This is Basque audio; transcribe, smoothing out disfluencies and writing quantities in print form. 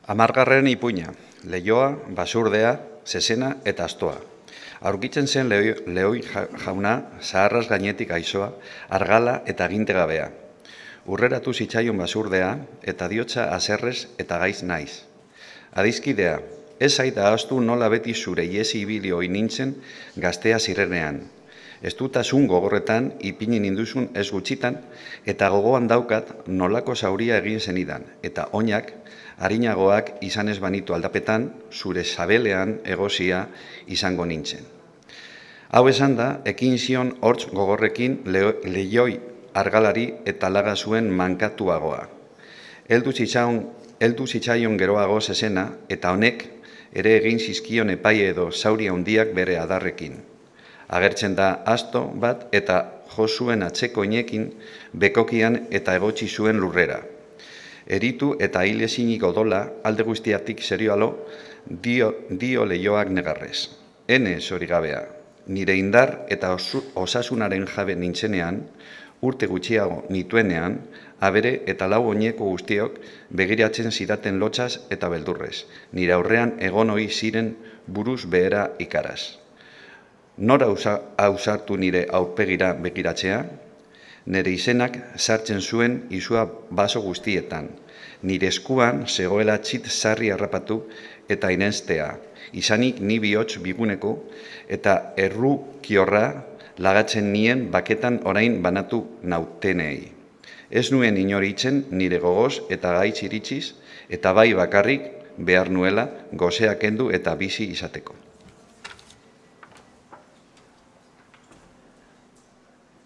Hamargarren ipuina, Leioa, Basurdea, Zezena eta Astoa. Aurkitzen zen Leoi jauna zaharraz gainetik aizoa, argala eta gintegabea. Urreratu zitzaion Basurdea eta diotza haserrez eta gaiz naiz. Adizkidea, ez zait ahaztu nola beti zure iesi ibili ohi nintzen gaztea zirenean. Ez dutasun gogorretan ipini ninduzun ez gutxitan eta gogoan daukat nolako zauria egin zenidan eta oinak arinagoak izan ez banitu aldapetan zure sabelean egozia izango nintzen. Hau esan da, ekin zion hortz gogorrekin Leioi argalari eta laga zuen mankatuagoa. Heldu zitzaion geroago Zezena eta honek ere egin zizkion epai edo zauri handiak bere adarrekin. Agertzen da asto bat eta jo zuen atzeko inekin bekokian eta egotzi zuen lurrera. Eritu eta hil ezinik odola alde guztiatik serioalo dio Leioak negarrez. Ene zorigabea, nire indar eta osasunaren jabe nintzenean, urte gutxiago nituenean, abere eta lau oineko guztiok begiratzen zidaten lotsaz eta beldurrez, nire aurrean egon ohi ziren buruz behera ikaraz. Nora ausartu nire aurpegira begiratzea? Nire izenak sartzen zuen izua baso guztietan. Nire eskuan zegoela txit sarri harrapatu eta inenztea. Izanik ni bihotz biguneko eta errukiorra lagatzen nien baketan orain banatu nautenei. Ez nuen inoritzen nire gogoz eta gaitz iritsiz eta bai bakarrik behar nuela gozea kendu eta bizi izateko.